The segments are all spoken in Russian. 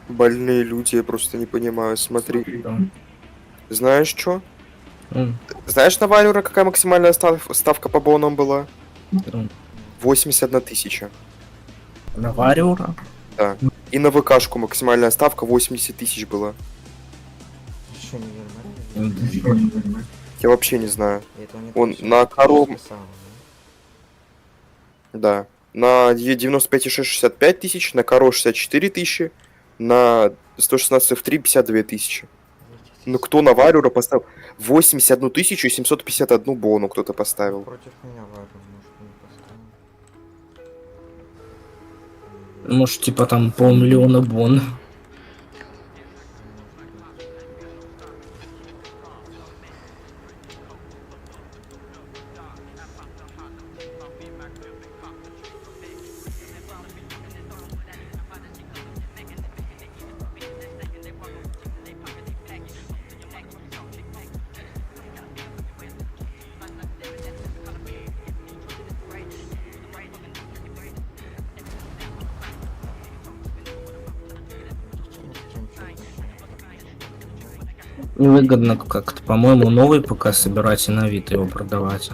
Больные люди, я просто не понимаю. Смотри. Да. Знаешь что? М, Знаешь, на Валюра какая максимальная ставка по бонам была? да. 81 тысяча. На Вариура? Да. И на ВКшку максимальная ставка 80 тысяч была. Что, ненормально? Я вообще не знаю. И это не Он так, на что кором... списал, Да. На Е95,6 тысяч, на Коро 64 тысячи, на 116 F3 52 тысячи. Ну кто на Варюра поставил? 81 тысячу и 751 бону кто-то поставил. Против меня Варю, может, не поставил. Может, типа там полмиллиона бон. Невыгодно как-то, по-моему, новый ПК собирать и на вид его продавать.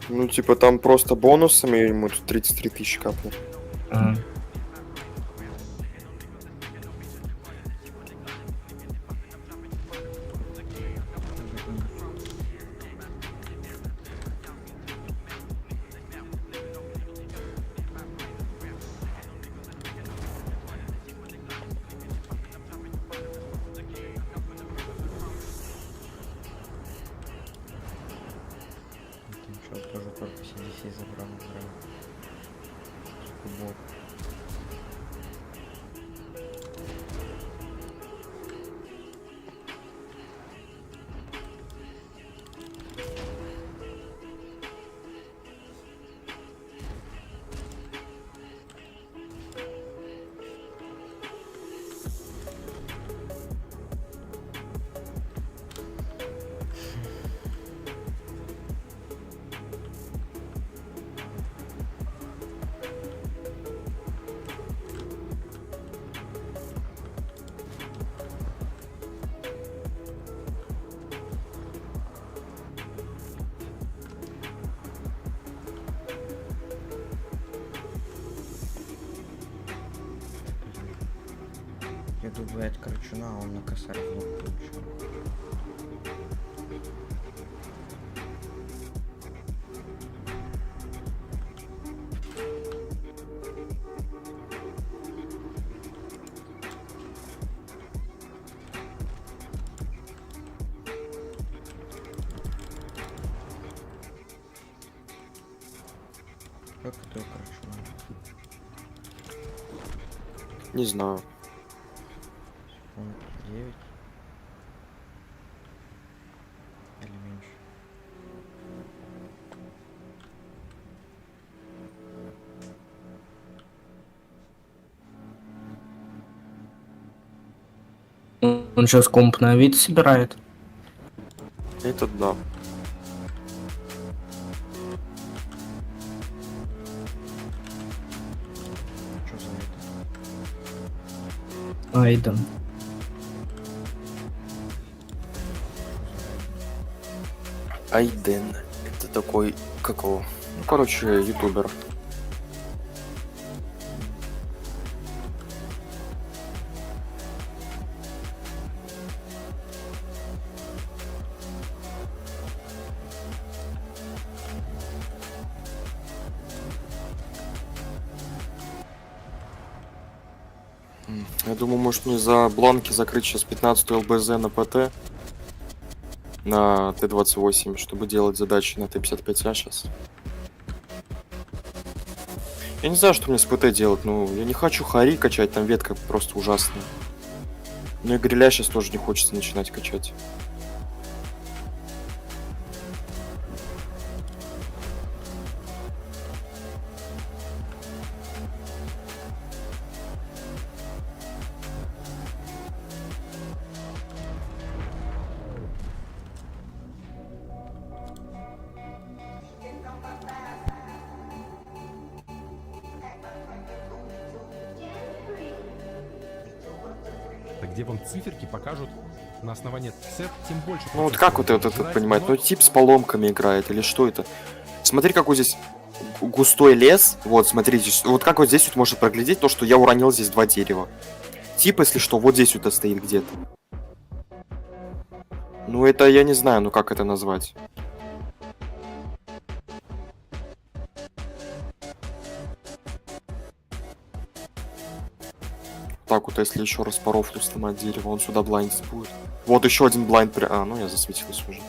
Ну типа там просто бонусами ему тут 33 тысячи капли. А. Там что, тоже только CDC забрал, Футбол. Я иду, блядь, Корчуна, а он на косарь в лоб получил. Как это у Корчуна? Не знаю. Он 9 или меньше? Он сейчас комп на вид собирает. Это да. Что за это? Айден. Айден. Это такой, как его? Ну, короче, ютубер. Я думаю, может мне за бланки закрыть сейчас 15 ЛБЗ на ПТ. На Т-28, чтобы делать задачи на Т-55А сейчас. Я не знаю, что мне с ПТ делать, ну, я не хочу хари качать, там ветка просто ужасная. Ну и гриля сейчас тоже не хочется начинать качать. место, где вам циферки покажут на основании C, тем больше. Ну вот как вот это понимать? Ну тип с поломками играет или что это? Смотри, какой здесь густой лес. Вот, смотрите, вот как вот здесь вот можно проглядеть то, что я уронил здесь 2 дерева. Тип, если что, вот здесь вот стоит где-то. Ну это я не знаю, ну как это назвать. Так вот, если еще раз по рофлу сломать дерево, он сюда блайнд будет. Вот еще один блайнд. А, ну я засветился уже.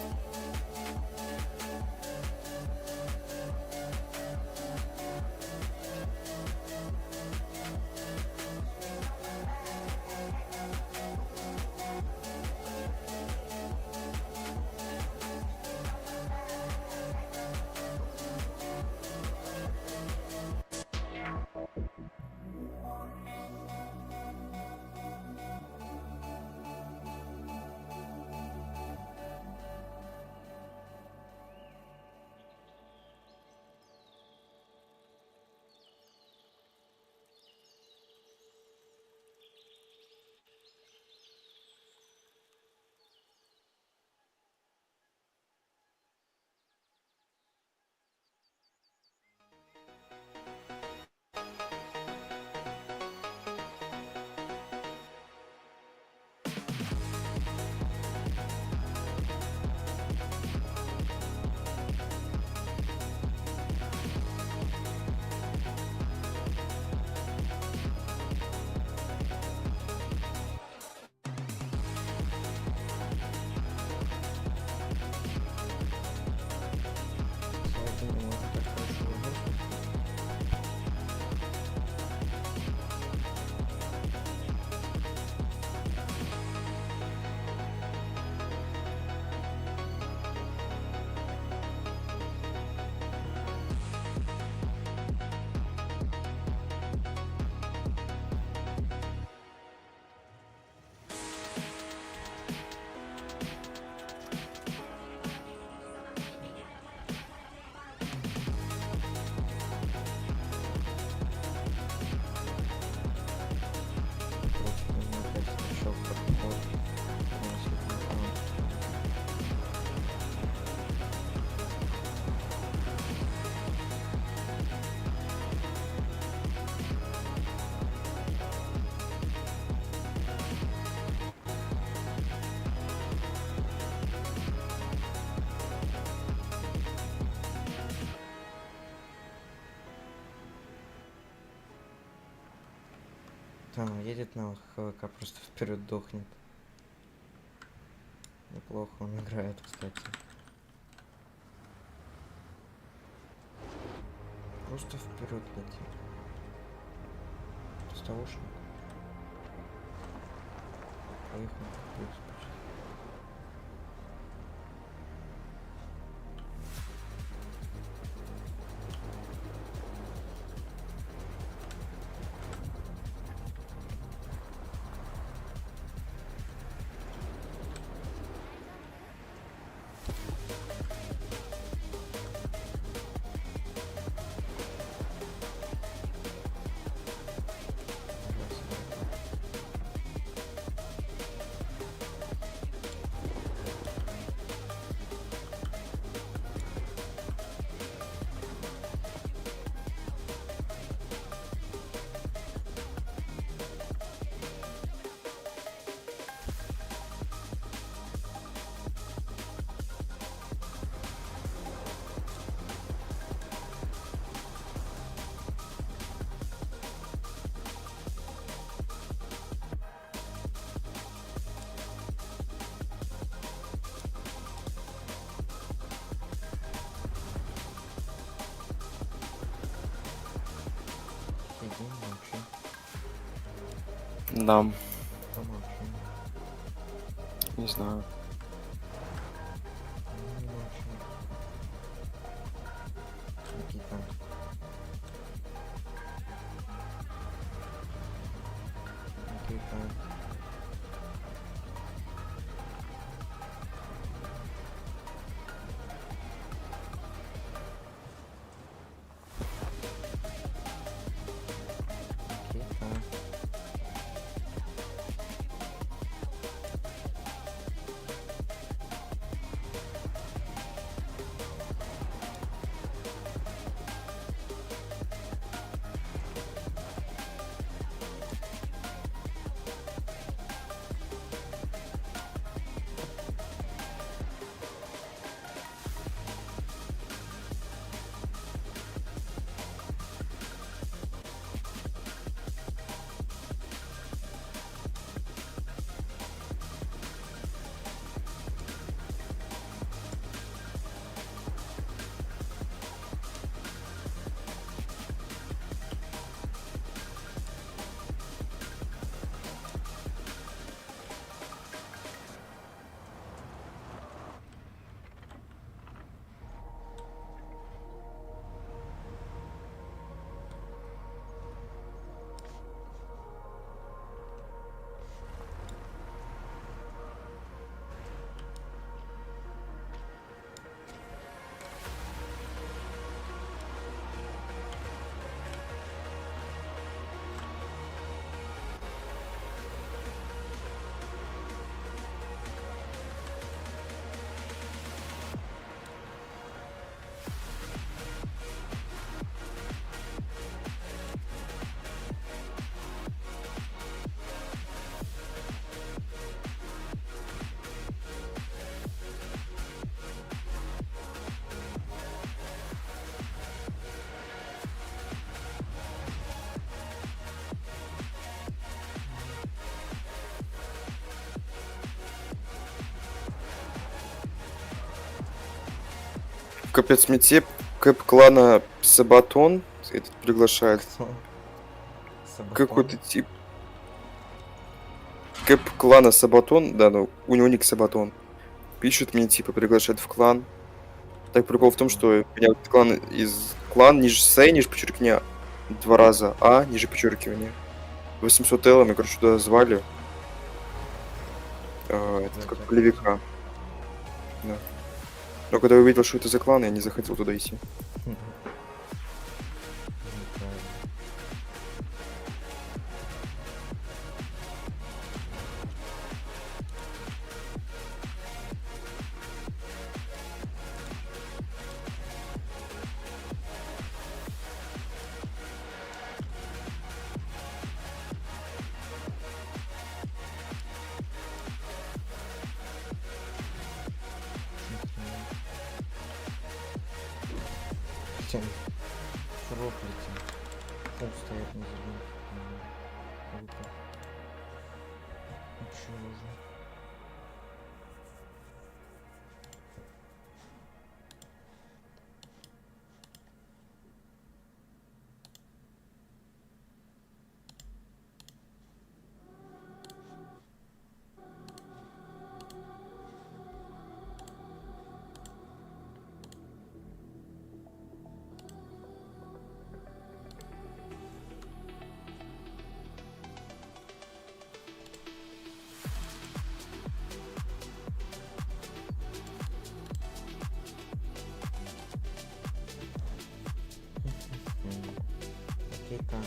Слайдер не может так хорошо работать. Просто у меня опять скачок протокол. Там едет на ХВК, просто вперед дохнет. Неплохо он играет, кстати. Просто вперед летит. Доставушник. Поехал. Плюс почти. Сидим, молчим. Да, Помолчим. не знаю. Не молчим. Никита. Никита. Никита. Капец, мете Кэп клана Сабатон этот приглашает. Кто? Сабатон? Какой-то тип. Кэп клана Сабатон, да, ну, у него ник Сабатон. Пишет мне, типа, приглашает в клан. Так прикол в том, что меня вот клан ниже С, ниже подчеркивания 2 раза, А, ниже подчеркивания 800 Л, мы, короче, туда звали. Это как полевика. Да. Но когда я увидел, что это за клан, я не захотел туда идти. Неправильно. Хотя, срок летим. Пол стоят на забор. Круто. Вообще уже. Окей, так.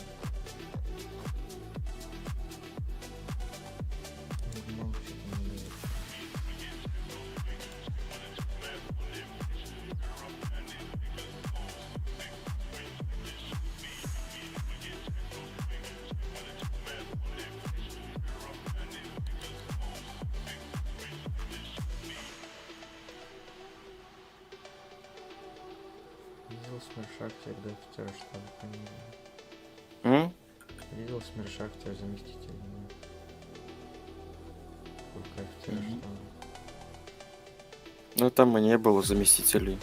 Не знал, что там было. Видел смершахтер, да, офицера штаба фамилия. Видел смершахтер, заместитель. Сколько офицера штаба. Ну, там и не было заместителей.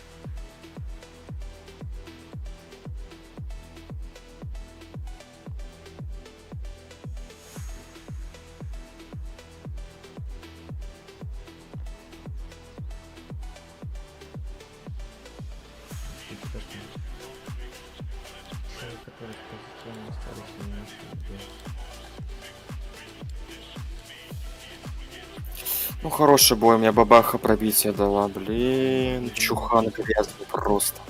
Которые позитивно остались немножко без. Ну, хороший бой, мне бабаха пробитие дала, блин. Чухан грязный просто.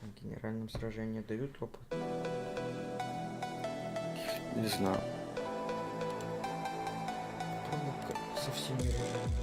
В генеральном сражении дают опыт. Не знаю. Со всеми режимами.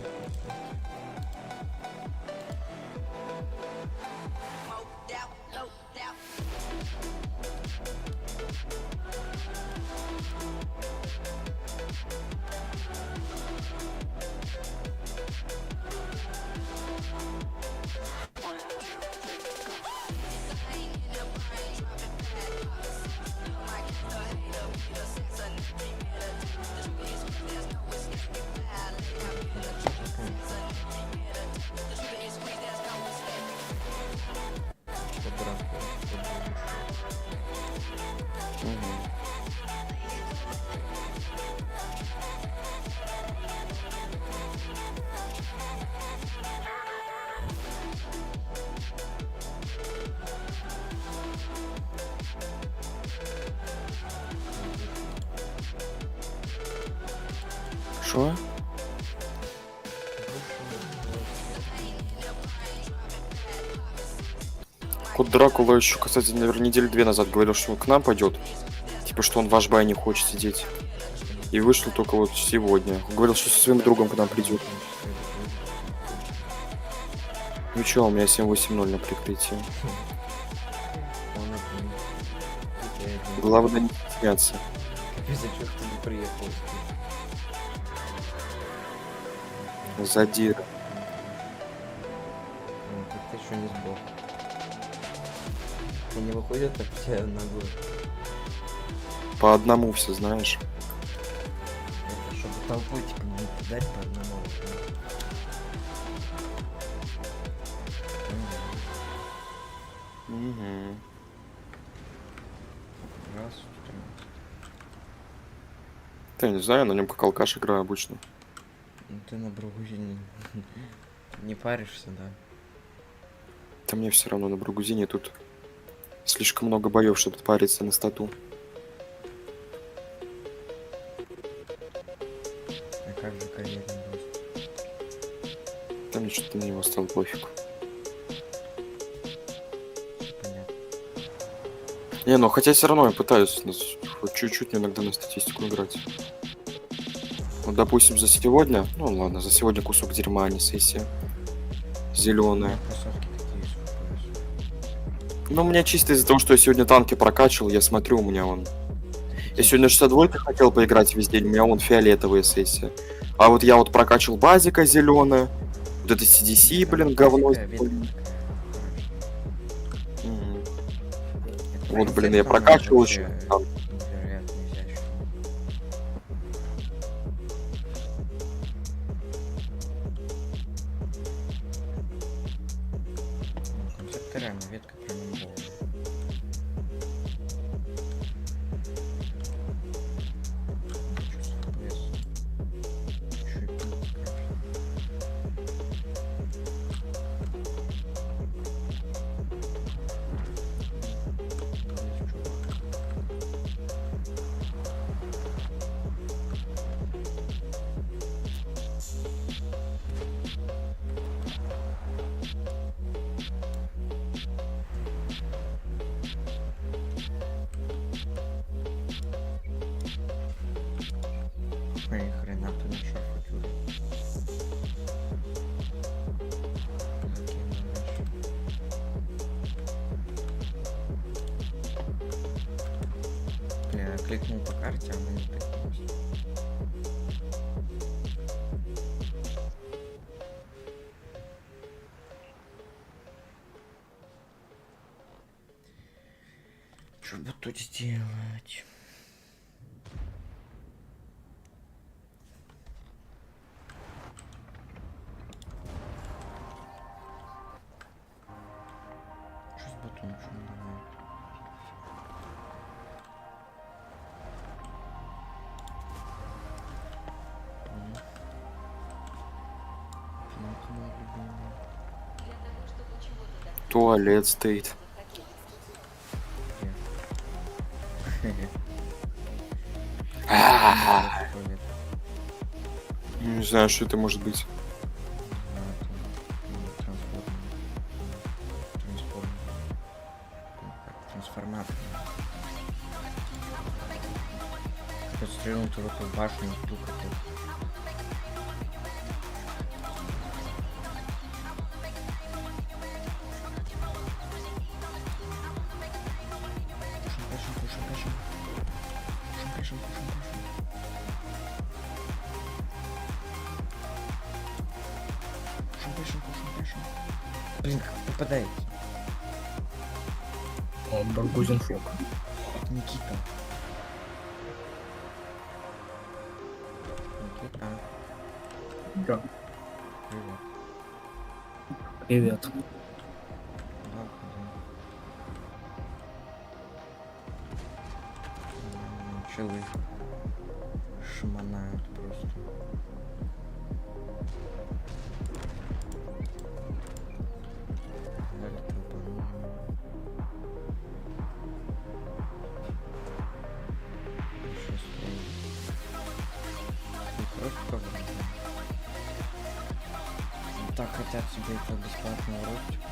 Что? Кот Дракула еще, кстати, наверное, недели 2 назад говорил, что он к нам пойдет. Типа, что он в ваш бай не хочет сидеть. И вышел только вот сегодня. Говорил, что со своим другом к нам придет. Ну чё, у меня 7-8-0 на прикрытии. Он один. Я один. Главное не стесняться. Капец, а чё ты не приехал? Задир. Ну, так ты еще не сбог. Ты не выходит, так все ногой. По одному все, знаешь. Это чтобы толпой типа не кидать по одному. Угу. Раз, Да, я не знаю, на нем как алкаш играю обычно. ну ты на Бругузине не паришься, да? Да мне все равно на Бругузине тут слишком много боев, чтобы париться на стату. А как же карьерный рост? Там мне что-то на него стало пофиг. Понятно. Не, ну хотя все равно я пытаюсь хоть чуть-чуть иногда на статистику играть. Вот, допустим, за сегодня, ну ладно, за сегодня кусок дерьма, а не сессия. Зеленая. Кроссовки такие супер. Ну, у меня чисто из-за того, что я сегодня танки прокачивал, я смотрю, у меня он... Я сегодня 62 хотел поиграть весь день, у меня он фиолетовая сессия. А вот я вот прокачивал базика зеленая, вот это CDC, блин, говно. Мгм. Вот, блин, я прокачивал еще. Там. Невероятно изящно. Концепториальная ветка прям имбовая. Чувство веса. Ещё и пилот скачет. Есть чувак. Ой, ни хрена ты на шарфу чудо. Я кликнул по карте, а мы не кликнулись. Что бы тут сделать? Что с батоном, что не давай? Финка моя любимая. Туалет стоит. Туалет. Не знаю, что это может быть. Трансформатор. Подстрелил ты в эту башню, ту какую. Блин, как попадает? О, Баргузин фок. Это Никита. Никита, Да. привет. Привет. Да, челы шмонают просто. Дали тропанули. Еще строим. Просто вроде. Так хотят себе это бесплатного ростика.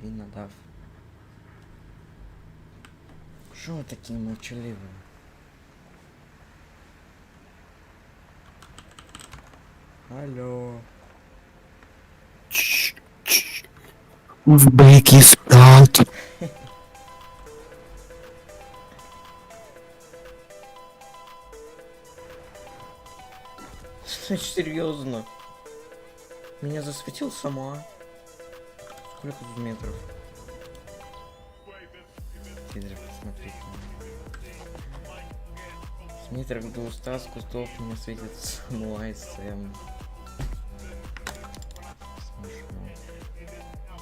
він надав. Що ви такі мовчаливі? Алло. В бейки спят. Что, серьезно? Меня засветил сама. Сколько тут метров? Пидор, посмотри. С метров 200 с кустов меня светит самуайс.